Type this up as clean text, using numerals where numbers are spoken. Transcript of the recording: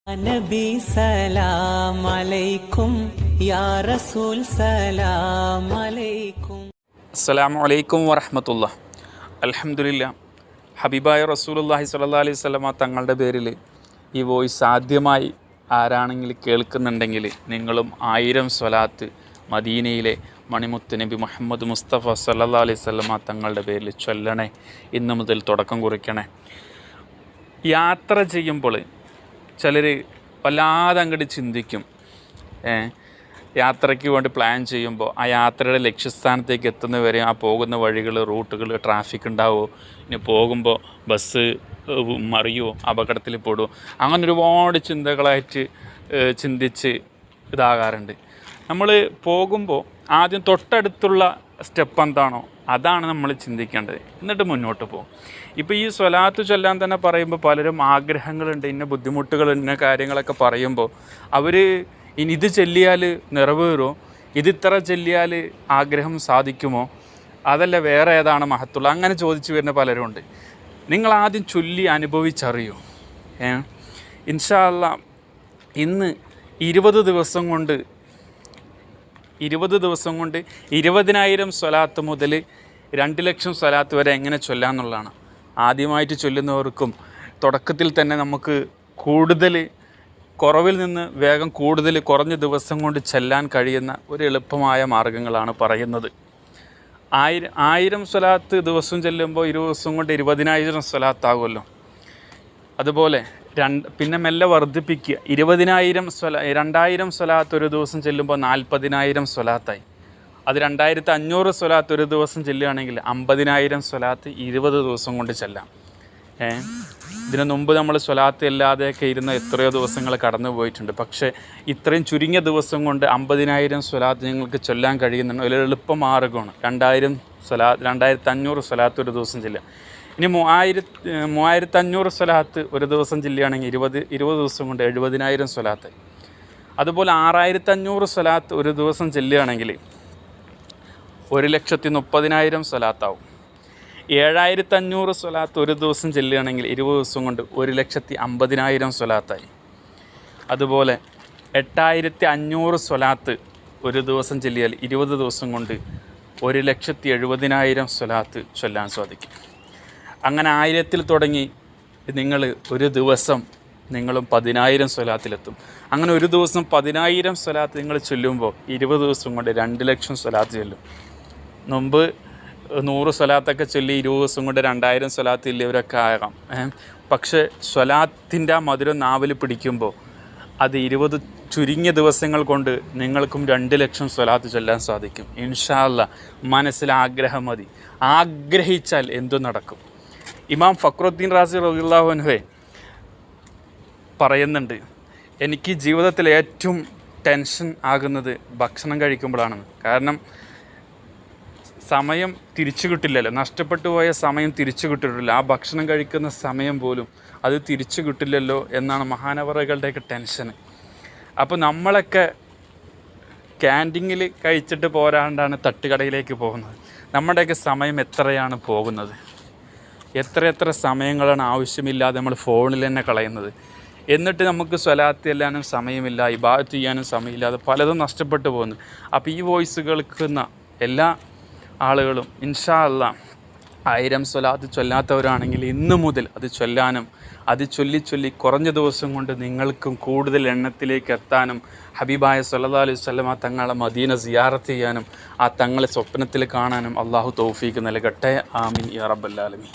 നബി സലാം അലൈക്കും യാ റസൂൽ സലാം അലൈക്കും. അസ്സലാമു അലൈക്കും വറഹ്മത്തുള്ളാഹി. അൽഹംദുലില്ലാ. ഹബീബായ റസൂലുള്ളാഹി സ്വല്ലല്ലാഹി അലൈഹി വസല്ലമ തങ്ങളുടെ പേരിൽ ഈ വോയിസ് ആദ്യമായി ആരാണെങ്കിൽ കേൾക്കുന്നുണ്ടെങ്കിൽ നിങ്ങളും 1000 സ്വലാത്ത് മദീനയിലെ മണിമുത്ത് നബി മുഹമ്മദ് മുസ്തഫ സ്വല്ലല്ലാഹി അലൈഹി വസല്ലമ തങ്ങളുടെ പേരിൽ ചൊല്ലണേ. ഇന്നു മുതൽ തുടക്കം കുറിക്കണേ. യാത്ര ചെയ്യുമ്പോൾ ചിലർ വല്ലാതെ അങ്ങോട്ട് ചിന്തിക്കും. യാത്രയ്ക്ക് വേണ്ടി പ്ലാൻ ചെയ്യുമ്പോൾ ആ യാത്രയുടെ ലക്ഷ്യസ്ഥാനത്തേക്ക് എത്തുന്നവരെ ആ പോകുന്ന വഴികൾ, റൂട്ടുകൾ, ട്രാഫിക് ഉണ്ടാവുമോ, ഇനി പോകുമ്പോൾ ബസ് മറിയുമോ, അപകടത്തിൽ പെടുമോ, അങ്ങനെ ഒരുപാട് ചിന്തകളായിട്ട് ചിന്തിച്ച് ഇതാകാറുണ്ട്. നമ്മൾ പോകുമ്പോൾ ആദ്യം തൊട്ടടുത്തുള്ള സ്റ്റെപ്പ് എന്താണോ അതാണ് നമ്മൾ ചിന്തിക്കേണ്ടത്, എന്നിട്ട് മുന്നോട്ട് പോകും. ഇപ്പോൾ ഈ സ്വലാത്ത് ചൊല്ലാൻ തന്നെ പറയുമ്പോൾ പലരും ആഗ്രഹങ്ങളുണ്ട്, ഇന്ന ബുദ്ധിമുട്ടുകൾ, ഇന്ന കാര്യങ്ങളൊക്കെ പറയുമ്പോൾ അവർ ഇനി ഇത് ചൊല്ലിയാൽ നിറവേറുമോ, ഇതിത്ര ചൊല്ലിയാൽ ആഗ്രഹം സാധിക്കുമോ, അതല്ല വേറെ ഏതാണ് മഹത്തുള്ള, അങ്ങനെ ചോദിച്ചു വരുന്ന പലരും ഉണ്ട്. നിങ്ങൾ ആദ്യം ചൊല്ലി അനുഭവിച്ചറിയൂ. ഇൻഷാ അല്ലാഹ് ഇന്ന് 20 ദിവസം കൊണ്ട് 20,000 സ്വലാത്ത് മുതൽ 2 ലക്ഷം സ്വലാത്ത് വരെ എങ്ങനെ ചൊല്ലാമെന്നുള്ളതാണ്. ആദ്യമായിട്ട് ചൊല്ലുന്നവർക്കും തുടക്കത്തിൽ തന്നെ നമുക്ക് കൂടുതൽ കുറവിൽ നിന്ന് വേഗം കൂടുതൽ കുറഞ്ഞ ദിവസം കൊണ്ട് ചെല്ലാൻ കഴിയുന്ന ഒരു എളുപ്പമായ മാർഗ്ഗങ്ങളാണ് പറയുന്നത്. 1000 സ്വലാത്ത് ദിവസം ചെല്ലുമ്പോൾ 20 ദിവസം കൊണ്ട് 20,000 സ്വലാത്താകുമല്ലോ. അതുപോലെ പിന്നെ മെല്ലെ വർദ്ധിപ്പിക്കുക. 20,000 സ്വലാത്ത് ഒരു ദിവസം ചെല്ലുമ്പോൾ 40,000 സ്വലാത്തായി. അത് 2,500 സ്വലാത്ത് ഒരു ദിവസം ചെല്ലുകയാണെങ്കിൽ 50,000 സ്വലാത്ത് 20 ദിവസം കൊണ്ട് ചെല്ലാം. ഇതിനു മുമ്പ് നമ്മൾ സ്വലാത്ത് ഇല്ലാതെയൊക്കെ ഇരുന്ന എത്രയോ ദിവസങ്ങൾ കടന്നു പോയിട്ടുണ്ട്. പക്ഷേ ഇത്രയും ചുരുങ്ങിയ ദിവസം കൊണ്ട് 50,000 സ്വലാത്ത് നിങ്ങൾക്ക് ചൊല്ലാൻ കഴിയുന്നുണ്ട്. ഒരു എളുപ്പ മാർഗ്ഗമാണ്. 2,500 സ്വലാത്ത് ഒരു ദിവസം ചെല്ലുക. ഇനി 3,500 സ്വലാത്ത് ഒരു ദിവസം ചെല്ലുകയാണെങ്കിൽ 20 ദിവസം കൊണ്ട് 70,000 സ്വലാത്ത്. അതുപോലെ 6,500 സ്വലാത്ത് ഒരു ദിവസം ചെല്ലുകയാണെങ്കിൽ 1,30,000 സ്വലാത്താവും. 7,500 സ്വലാത്ത് ഒരു ദിവസം ചെല്ലുകയാണെങ്കിൽ 20 ദിവസം കൊണ്ട് 1,50,000 സ്വലാത്തായി. അതുപോലെ 8,500 സ്വലാത്ത് ഒരു ദിവസം ചെല്ലിയാൽ 20 ദിവസം കൊണ്ട് 1,70,000 സ്വലാത്ത് ചൊല്ലാൻ സാധിക്കും. അങ്ങനെ 1000-ൽ തുടങ്ങി നിങ്ങൾ ഒരു ദിവസം നിങ്ങളും 10,000 സ്വലാത്തിലെത്തും. അങ്ങനെ ഒരു ദിവസം 10,000 സ്വലാത്ത് നിങ്ങൾ ചൊല്ലുമ്പോൾ 20 ദിവസം കൊണ്ട് 2 ലക്ഷം സ്വലാത്ത് ചൊല്ലും. മുമ്പ് 100 സ്വലാത്തൊക്കെ ചൊല്ലി 20 ദിവസം കൊണ്ട് 2,000 സ്വലാത്ത് ഇല്ലവരൊക്കെ ആകാം. പക്ഷേ സ്വലാത്തിൻ്റെ ആ മധുരം നാവിൽ പിടിക്കുമ്പോൾ അത് 20 ചുരുങ്ങിയ ദിവസങ്ങൾ കൊണ്ട് നിങ്ങൾക്കും 2 ലക്ഷം സ്വലാത്ത് ചൊല്ലാൻ സാധിക്കും. ഇൻഷാ അല്ലാഹ് മനസ്സിൽ ആഗ്രഹം മതി. ആഗ്രഹിച്ചാൽ എന്തു നടക്കും. ഇമാം ഫക്രുദ്ദീൻ റാസി റളിയല്ലാഹു അൻഹു പറയുന്നുണ്ട്, എനിക്ക് ജീവിതത്തിൽ ഏറ്റവും ടെൻഷൻ ആകുന്നത് ഭക്ഷണം കഴിക്കുമ്പോഴാണെന്ന്. കാരണം സമയം തിരിച്ചു കിട്ടില്ലല്ലോ, നഷ്ടപ്പെട്ടു പോയ സമയം തിരിച്ചു കിട്ടിയിട്ടില്ല. ആ ഭക്ഷണം കഴിക്കുന്ന സമയം പോലും അത് തിരിച്ചു കിട്ടില്ലല്ലോ എന്നാണ് മഹാനവറുകളുടെയൊക്കെ ടെൻഷൻ. അപ്പോൾ നമ്മളൊക്കെ ക്യാൻറ്റീനിൽ കഴിച്ചിട്ട് പോരാണ്ടാണ് തട്ടുകടയിലേക്ക് പോകുന്നത്. നമ്മുടെയൊക്കെ സമയം എത്രയാണ് പോകുന്നത്, എത്ര സമയങ്ങളാണ് ആവശ്യമില്ലാതെ നമ്മൾ ഫോണിൽ തന്നെ കളയുന്നത്. എന്നിട്ട് നമുക്ക് സ്വലാത്ത് ചെല്ലാനും സമയമില്ല, ഇബാദത്ത് ചെയ്യാനും സമയമില്ലാതെ പലതും നഷ്ടപ്പെട്ടു പോകുന്നു. അപ്പോൾ ഈ വോയിസ് കേൾക്കുന്ന എല്ലാ ആളുകളും ഇൻഷാ അല്ലാഹ് 1000 സ്വലാത്ത് ചൊല്ലാത്തവരാണെങ്കിൽ ഇന്നു മുതൽ അത് ചൊല്ലാനും അത് ചൊല്ലി കുറഞ്ഞ ദിവസം കൊണ്ട് നിങ്ങൾക്കും കൂടുതൽ എണ്ണത്തിലേക്ക് എത്താനും ഹബീബായ സ്വല്ലല്ലാഹു അലൈഹി വസല്ലമ തങ്ങളെ മദീന സിയാറത്ത് ചെയ്യാനും ആ തങ്ങളെ സ്വപ്നത്തിൽ കാണാനും അള്ളാഹു തൗഫീക്ക് നൽകട്ടെ. ആമീൻ യാ റബ്ബൽ ആലമീൻ.